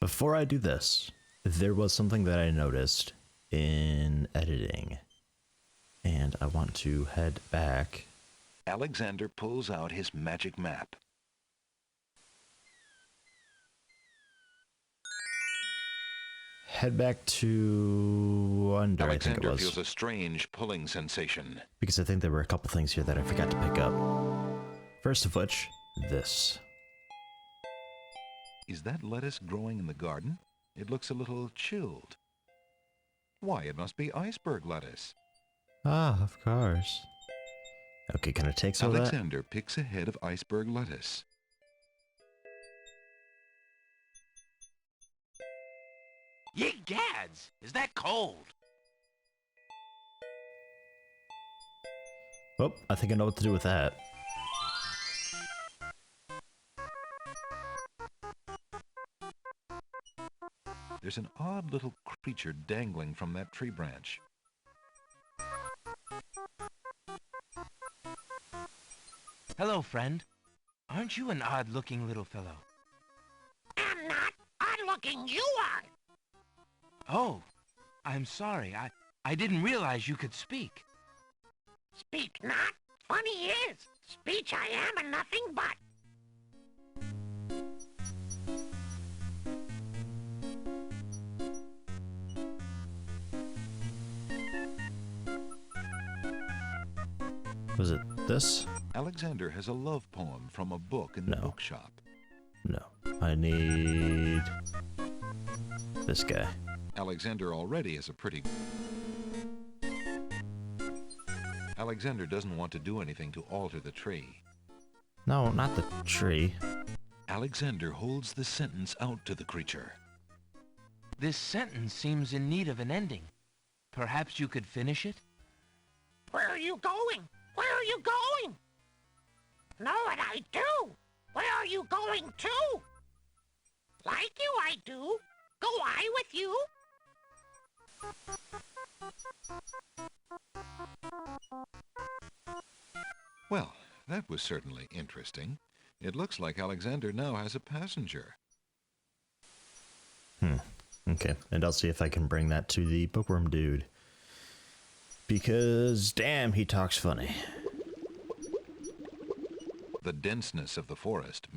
before I do this, there was something that I noticed in editing, and I want to head back. Alexander pulls out his magic map. Head back to under, I think it Alexander was. feels a strange pulling sensation. Because I think there were a couple things here that I forgot to pick up. First of which, this. Is that lettuce growing in the garden? It looks a little chilled. Why, it must be iceberg lettuce. Ah, of course. Okay, can I take some of that? Alexander picks a head of iceberg lettuce. Ye gads! Is that cold? Oh, I think I know what to do with that. There's an odd little creature dangling from that tree branch. Hello, friend. Aren't you an odd-looking little fellow? I'm not odd-looking, you are. Oh, I'm sorry. I didn't realize you could speak. Speak not. Funny is, speech I am and nothing but. Was it this? Alexander has a love poem from a book in the No. bookshop. No. I need this guy. Alexander already has a pretty... Alexander doesn't want to do anything to alter the tree. No, not the tree. Alexander holds the sentence out to the creature. This sentence seems in need of an ending. Perhaps you could finish it? Where are you going? Where are you going? Know what I do? Where are you going to? Like you I do. Go I with you? Well, that was certainly interesting. It looks like Alexander now has a passenger. Okay, and I'll see if I can bring that to the bookworm dude. Because, damn, he talks funny. The denseness of the forest.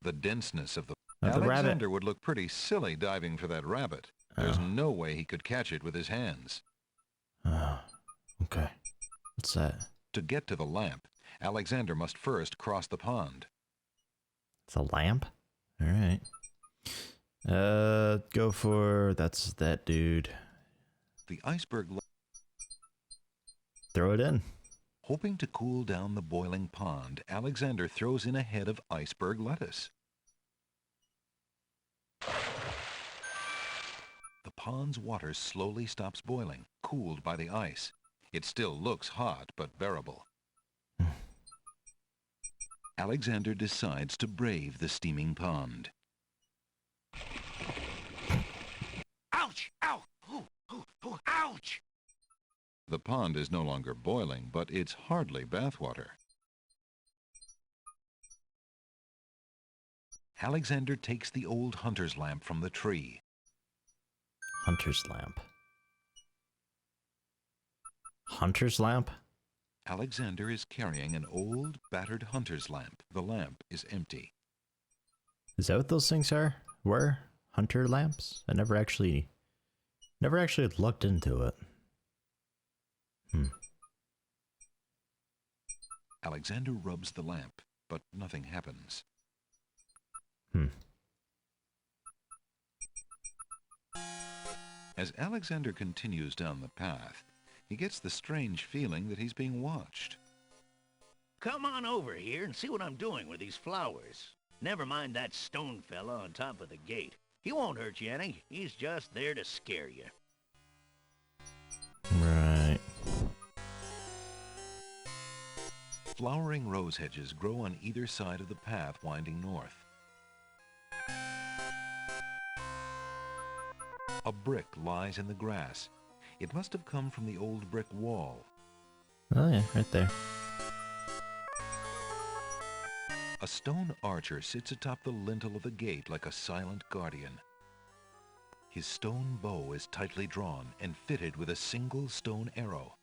The denseness of the... The rabbit. Alexander would look pretty silly diving for that rabbit. There's no way he could catch it with his hands. Okay. What's that? To get to the lamp, Alexander must first cross the pond. It's a lamp? Alright. Go for... that's that dude. The iceberg... Throw it in. Hoping to cool down the boiling pond, Alexander throws in a head of iceberg lettuce. The pond's water slowly stops boiling, cooled by the ice. It still looks hot, but bearable. Alexander decides to brave the steaming pond. Ouch! Ow! Ooh, ooh, ooh, ouch! The pond is no longer boiling, but it's hardly bathwater. Alexander takes the old hunter's lamp from the tree. Hunter's lamp. Hunter's lamp? Alexander is carrying an old, battered hunter's lamp. The lamp is empty. Is that what those things are? Were? Hunter lamps? I never actually looked into it. Alexander rubs the lamp, but nothing happens. As Alexander continues down the path, he gets the strange feeling that he's being watched. Come on over here and see what I'm doing with these flowers. Never mind that stone fella on top of the gate. He won't hurt you any. He's just there to scare you. Right. Flowering rose hedges grow on either side of the path winding north. A brick lies in the grass. It must have come from the old brick wall. Oh yeah, right there. A stone archer sits atop the lintel of the gate like a silent guardian. His stone bow is tightly drawn and fitted with a single stone arrow.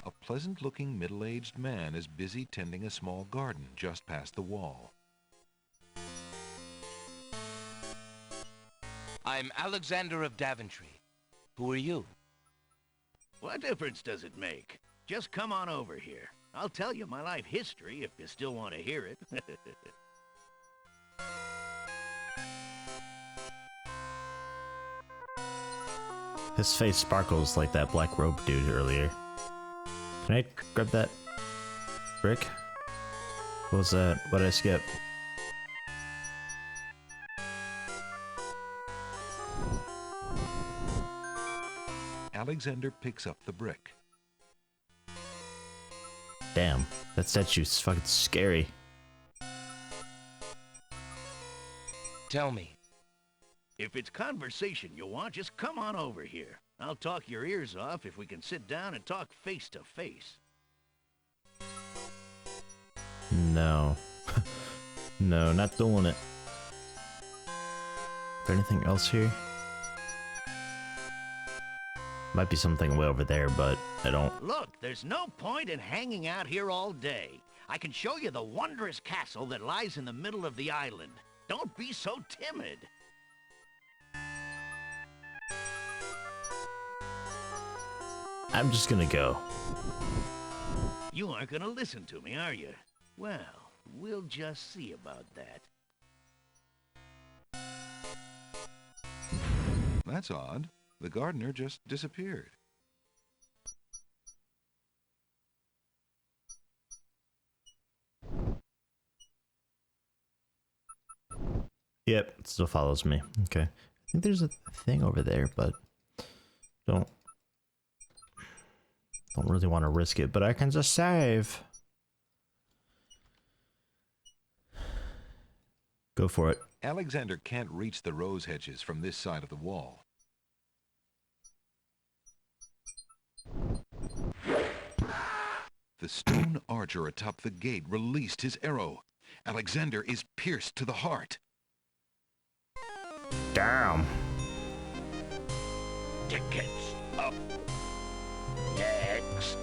A pleasant-looking middle-aged man is busy tending a small garden just past the wall. I'm Alexander of Daventry. Who are you? What difference does it make? Just come on over here. I'll tell you my life history if you still want to hear it. His face sparkles like that black robe dude earlier. Can I grab that brick? What was that? What did I skip? Alexander picks up the brick. Damn, that statue's fucking scary. Tell me. If it's conversation you want, just come on over here. I'll talk your ears off if we can sit down and talk face to face. No. No, not doing it. Is there anything else here? Might be something way over there, but I don't... Look, there's no point in hanging out here all day. I can show you the wondrous castle that lies in the middle of the island. Don't be so timid. I'm just gonna go. You aren't gonna listen to me, are you? Well, we'll just see about that. That's odd. The gardener just disappeared. Yep, it still follows me. Okay. I think there's a thing over there, but don't really want to risk it, but I can just save. Go for it. Alexander can't reach the rose hedges from this side of the wall. The stone archer atop the gate released his arrow. Alexander is pierced to the heart. Damn. Tickets up. Next.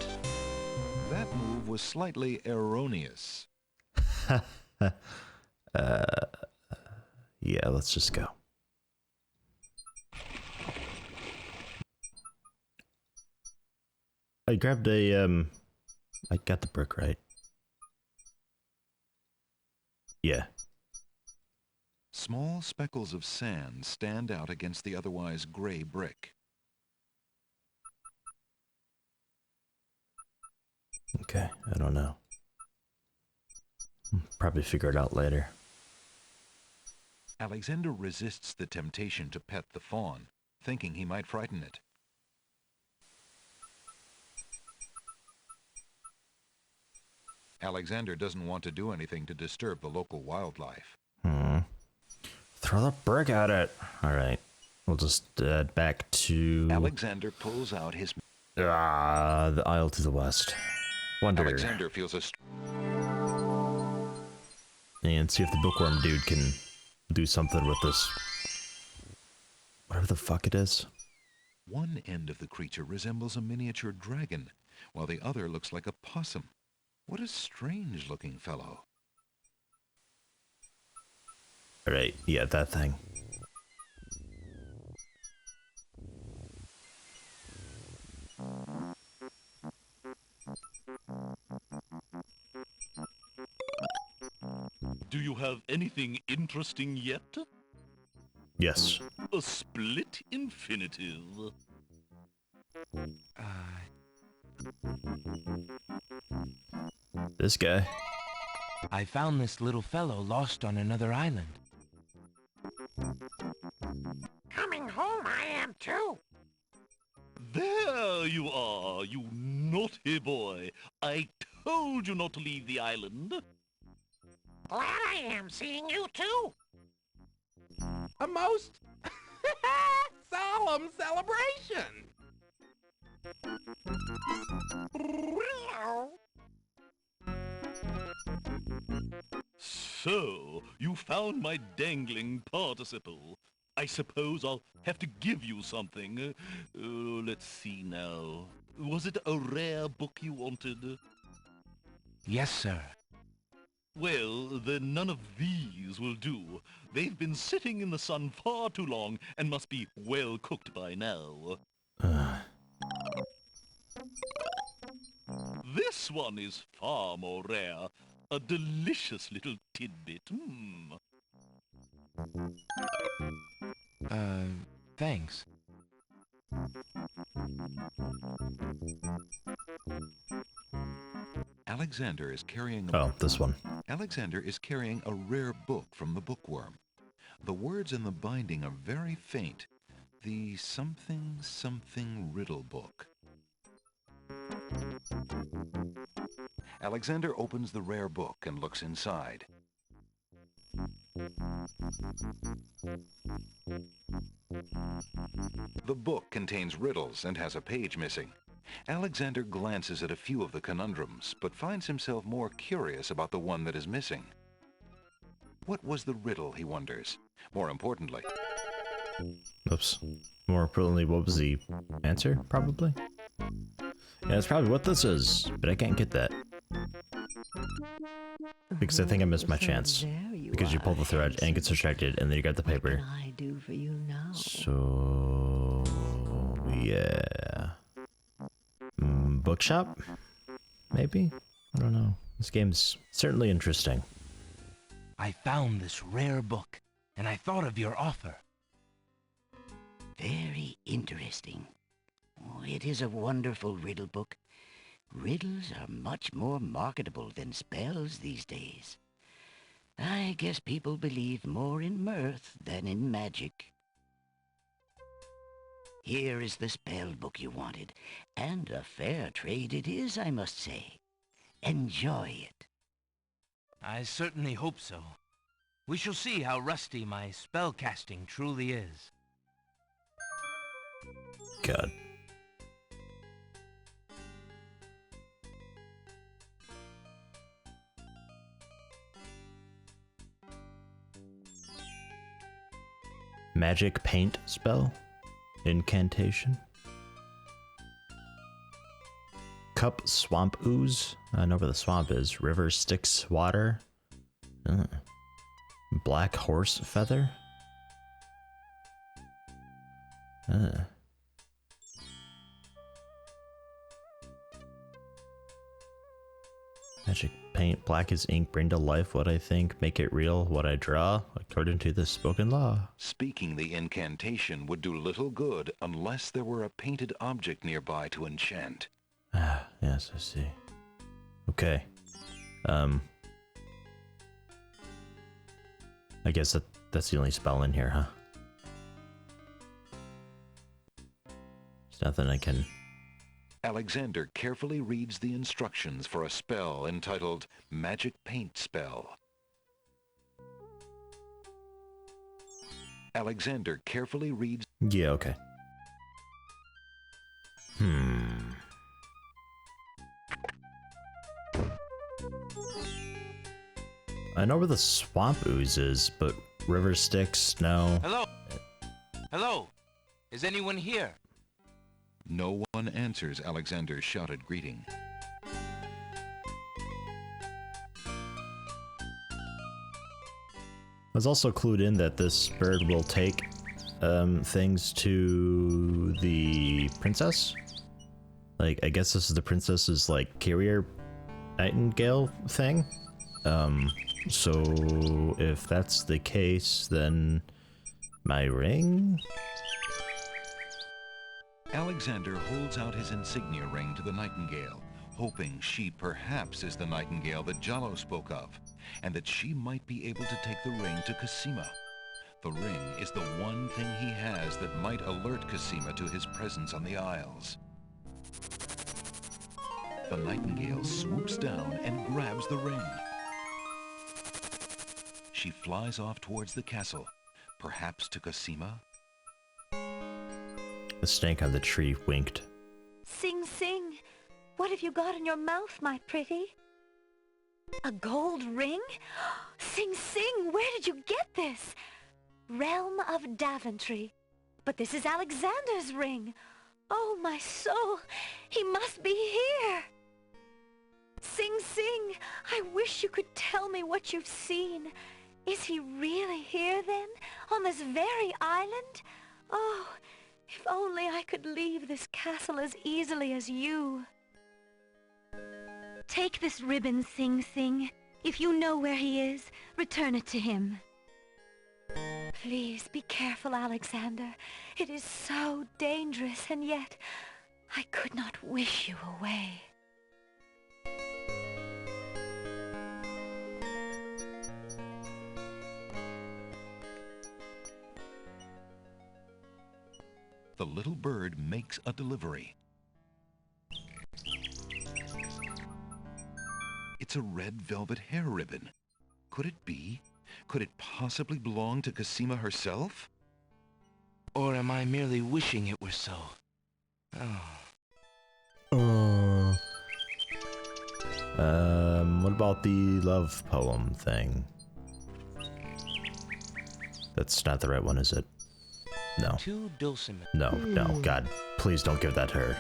That move was slightly erroneous. Yeah, let's just go. I grabbed a, I got the brick right. Yeah. Small speckles of sand stand out against the otherwise gray brick. Okay, I don't know. Probably figure it out later. Alexander resists the temptation to pet the fawn, thinking he might frighten it. Alexander doesn't want to do anything to disturb the local wildlife. Throw the brick at it. Alright. We'll just head back to... Alexander pulls out his... the aisle to the west. Wonder. Alexander feels a... And see if the bookworm dude can do something with this. Whatever the fuck it is. One end of the creature resembles a miniature dragon, while the other looks like a possum. What a strange-looking fellow. Alright, yeah, that thing. Do you have anything interesting yet? Yes. A split infinitive. This guy. I found this little fellow lost on another island. Coming home I am too. There you are, you naughty boy. I told you not to leave the island. Glad I am seeing you too. A most solemn celebration. So, you found my dangling participle. I suppose I'll have to give you something. Let's see now. Was it a rare book you wanted? Yes, sir. Well, then none of these will do. They've been sitting in the sun far too long and must be well cooked by now. This one is far more rare. A delicious little tidbit. Thanks. Alexander is carrying Oh, this one. Alexander is carrying a rare book from the bookworm. The words in the binding are very faint. The something something riddle book. Alexander opens the rare book and looks inside. The book contains riddles and has a page missing. Alexander glances at a few of the conundrums, but finds himself more curious about the one that is missing. What was the riddle, he wonders? More importantly, Oops. More importantly, what was the answer, probably? Yeah, that's probably what this is, but I can't get that. Because I think I missed my chance. Because you pull the thread and get distracted, and then you got the paper. What can I do for you now? So... yeah... bookshop? Maybe? I don't know. This game's certainly interesting. I found this rare book, and I thought of your offer. Very interesting. Oh, it is a wonderful riddle book. Riddles are much more marketable than spells these days. I guess people believe more in mirth than in magic. Here is the spell book you wanted, and a fair trade it is, I must say. Enjoy it. I certainly hope so. We shall see how rusty my spellcasting truly is. God. Magic paint spell? Incantation? Cup swamp ooze? I know where the swamp is. River Styx water? Black horse feather? Magic paint, black as ink, bring to life what I think, make it real, what I draw, according to the spoken law. speaking the incantation would do little good unless there were a painted object nearby to enchant. Ah, yes, I see. Okay. I guess that's the only spell in here, huh? There's nothing I can... Alexander carefully reads the instructions for a spell entitled Magic Paint Spell. Alexander carefully reads... Yeah, okay. I know where the swamp ooze is, but river Styx, no. Hello? Hello? Is anyone here? No one answers Alexander's shouted greeting. I was also clued in that this bird will take things to the princess. Like, I guess this is the princess's, like, carrier nightingale thing. So if that's the case, then my ring? Alexander holds out his insignia ring to the nightingale, hoping she perhaps is the nightingale that Jalo spoke of, and that she might be able to take the ring to Cosima. The ring is the one thing he has that might alert Cosima to his presence on the Isles. The nightingale swoops down and grabs the ring. She flies off towards the castle, perhaps to Cosima. The snake on the tree winked. Sing, sing. What have you got in your mouth, my pretty? A gold ring? Sing Sing, where did you get this? Realm of Daventry. But this is Alexander's ring. Oh, my soul, he must be here. Sing Sing, I wish you could tell me what you've seen. Is he really here then, on this very island? Oh, if only I could leave this castle as easily as you. Take this ribbon, Sing Sing. If you know where he is, return it to him. Please be careful, Alexander. It is so dangerous, and yet I could not wish you away. The little bird makes a delivery. It's a red velvet hair ribbon. Could it be? Could it possibly belong to Cosima herself? Or am I merely wishing it were so? What about the love poem thing? That's not the right one, is it? No. Too dulcimer. No, God, please don't give that to her.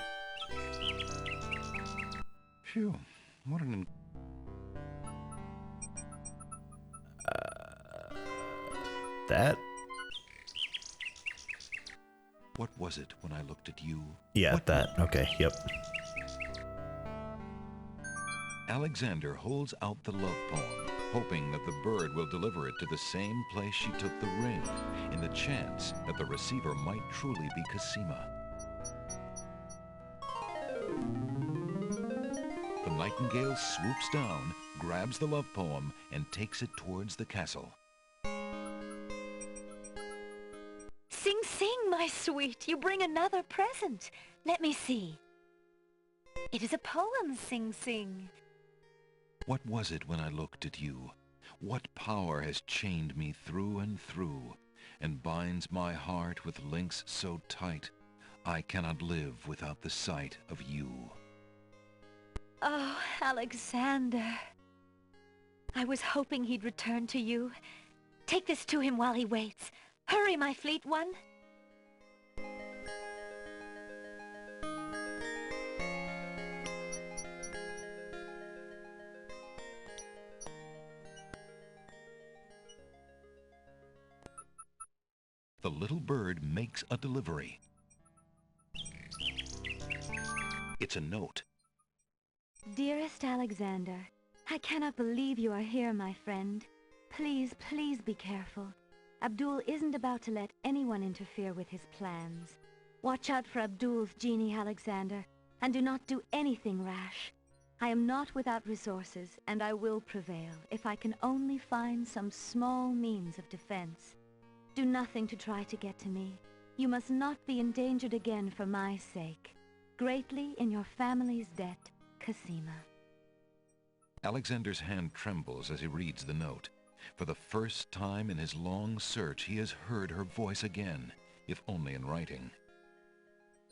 Phew, what an... That? What was it when I looked at you? Yeah, What that. Okay, yep. Alexander holds out the love poem, hoping that the bird will deliver it to the same place she took the ring, in the chance that the receiver might truly be Cosima. The nightingale swoops down, grabs the love poem, and takes it towards the castle. Sing Sing, my sweet, you bring another present. Let me see. It is a poem, Sing Sing. What was it when I looked at you? What power has chained me through and through, and binds my heart with links so tight, I cannot live without the sight of you? Oh, Alexander. I was hoping he'd return to you. Take this to him while he waits. Hurry, my fleet one. The little bird makes a delivery. It's a note. Dearest Alexander, I cannot believe you are here, my friend. Please, please be careful. Abdul isn't about to let anyone interfere with his plans. Watch out for Abdul's genie, Alexander, and do not do anything rash. I am not without resources, and I will prevail if I can only find some small means of defense. Do nothing to try to get to me. You must not be endangered again for my sake. Greatly in your family's debt, Cosima. Alexander's hand trembles as he reads the note. For the first time in his long search, he has heard her voice again, if only in writing.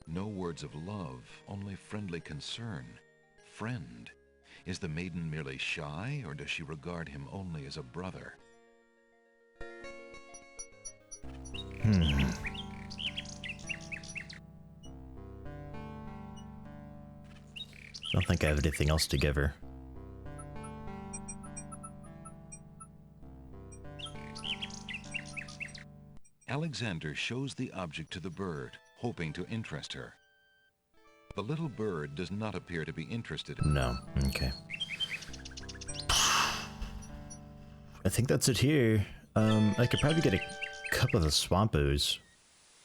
No words of love, only friendly concern. Friend. Is the maiden merely shy, or does she regard him only as a brother? I don't think I have anything else to give her. Alexander shows the object to the bird, hoping to interest her. The little bird does not appear to be interested. No, okay. I think that's it here. I could probably get a cup of the swamp ooze.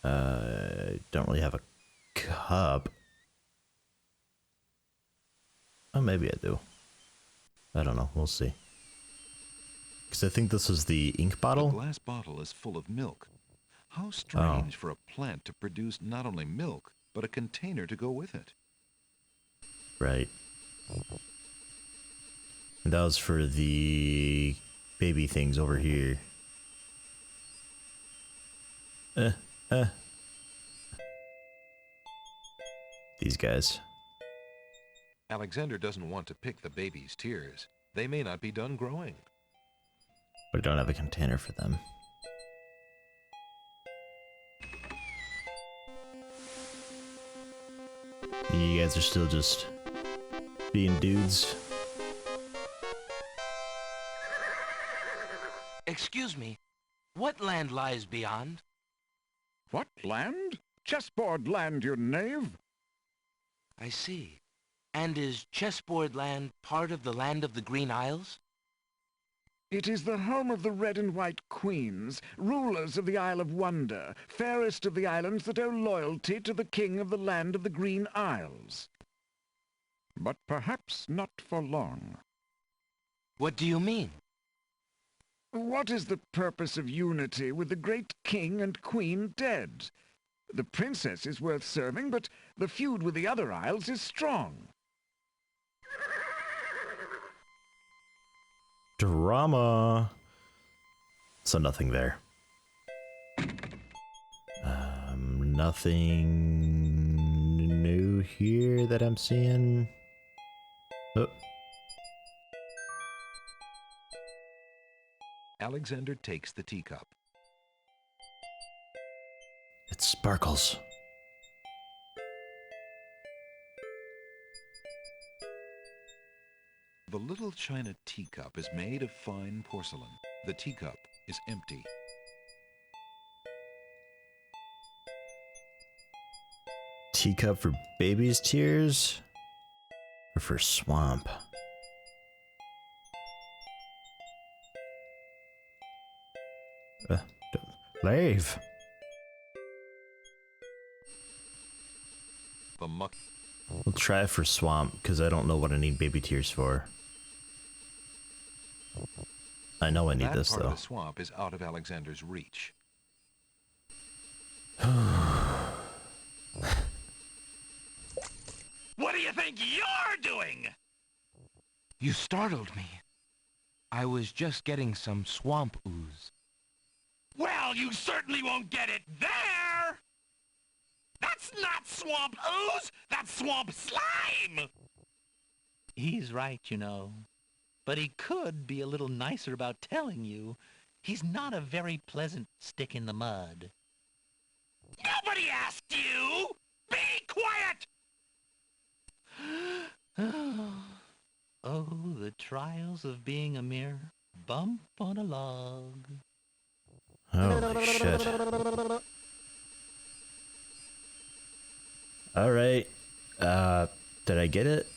Don't really have a cup. Oh, maybe I do. I don't know, we'll see. Because I think this is the ink bottle. The glass bottle is full of milk. How strange for a plant to produce not only milk, but a container to go with it. Right. And that was for the baby things over here. These guys. Alexander doesn't want to pick the baby's tears. They may not be done growing. But I don't have a container for them. You guys are still just being dudes. Excuse me, what land lies beyond? What land? Chessboard land, you knave. I see. And is Chessboard Land part of the land of the Green Isles? It is the home of the red and white queens, rulers of the Isle of Wonder, fairest of the islands that owe loyalty to the king of the land of the Green Isles. But perhaps not for long. What do you mean? What is the purpose of unity with the great king and queen dead? The princess is worth serving, but the feud with the other isles is strong. Drama. So nothing there. Nothing new here that I'm seeing. Oh. Alexander takes the teacup. It sparkles. The little china teacup is made of fine porcelain. The teacup is empty. Teacup for baby's tears? Or for swamp? Leave. The muck. We'll try it for swamp, because I don't know what I need baby tears for. I know I need this, That part though. of the swamp is out of Alexander's reach. What do you think you're doing? You startled me. I was just getting some swamp ooze. Well, you certainly won't get it there! That's not swamp ooze! That's swamp slime! He's right, you know. But he could be a little nicer about telling you. He's not a very pleasant stick in the mud. Nobody asked you! Be quiet! Oh, the trials of being a mere bump on a log. Holy shit. Alright. Did I get it?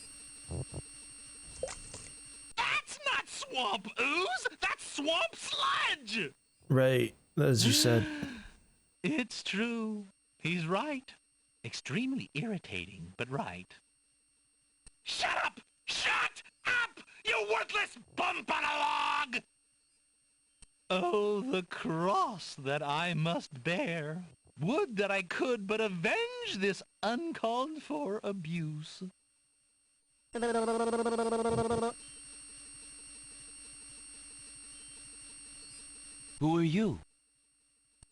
That's not swamp ooze! That's swamp sludge! Right, as you said. It's true. He's right. Extremely irritating, but right. Shut up! Shut up! You worthless bump on a log! Oh, the cross that I must bear. Would that I could but avenge this uncalled for abuse. Who are you?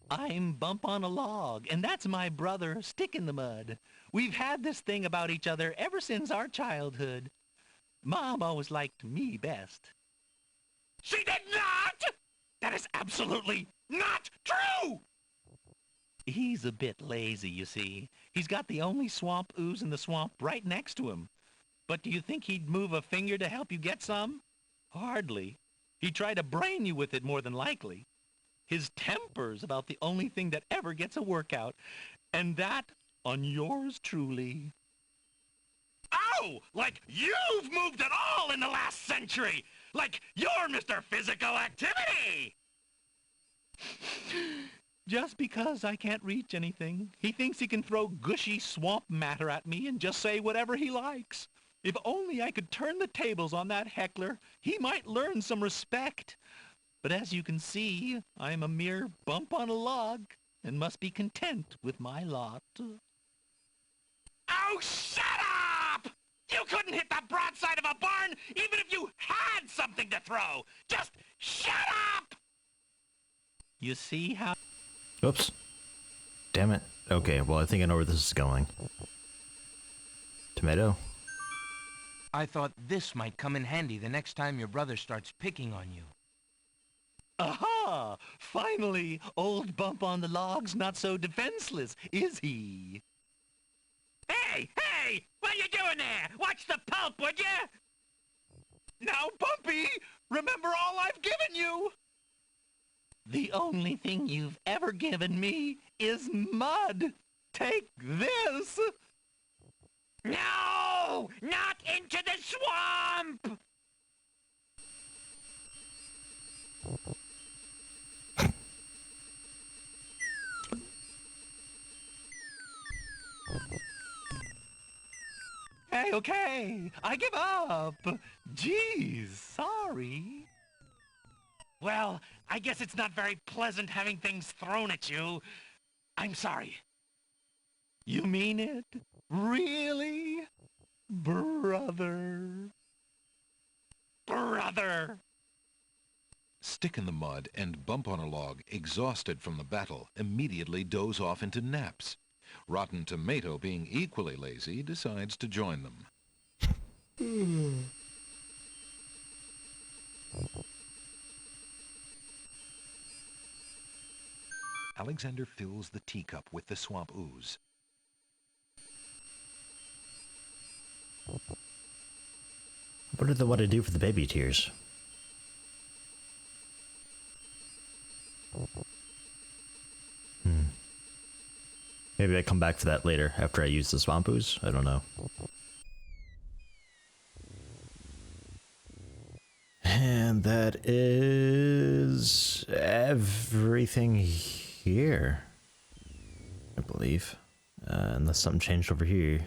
I'm Bump on a Log, and that's my brother, Stick in the Mud. We've had this thing about each other ever since our childhood. Mom always liked me best. She did not! That is absolutely not true! He's a bit lazy, you see. He's got the only swamp ooze in the swamp right next to him. But do you think he'd move a finger to help you get some? Hardly. He'd try to brain you with it more than likely. His temper's about the only thing that ever gets a workout, and that on yours truly. Oh, like you've moved at all in the last century! Like you're Mr. Physical Activity! Just because I can't reach anything, he thinks he can throw gushy swamp matter at me and just say whatever he likes. If only I could turn the tables on that heckler, he might learn some respect. But as you can see, I'm a mere bump on a log and must be content with my lot. Oh, shut up! You couldn't hit the broadside of a barn even if you had something to throw! Just shut up! You see how... Oops. Damn it. Okay, well, I think I know where this is going. Tomato? I thought this might come in handy the next time your brother starts picking on you. Aha! Finally, old Bump on the Log's not so defenseless, is he? Hey! Hey! What are you doing there? Watch the pulp, would you? Now, Bumpy, remember all I've given you! The only thing you've ever given me is mud. Take this! No! Not into the swamp! Hey, okay, I give up. Geez, sorry. Well, I guess it's not very pleasant having things thrown at you. I'm sorry. You mean it? Really? Brother. Brother! Stick in the Mud and Bump on a Log, exhausted from the battle, immediately doze off into naps. Rotten Tomato, being equally lazy, decides to join them. Alexander fills the teacup with the swamp ooze. What do they want to do for the baby tears? Maybe I come back for that later after I use the swamp ooze? I don't know. And that is everything here, I believe. Unless something changed over here.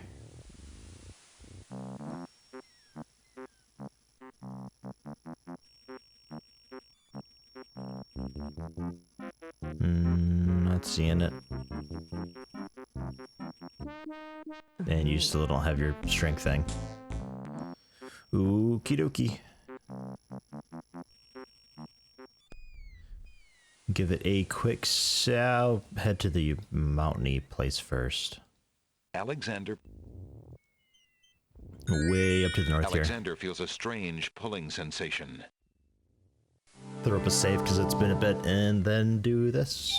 Not seeing it. And you still don't have your strength thing. Okie dokie. Give it a quick I'll head to the mountainy place first. Alexander Way up to the north here. Alexander feels a strange pulling sensation. Throw up a save because it's been a bit and then do this.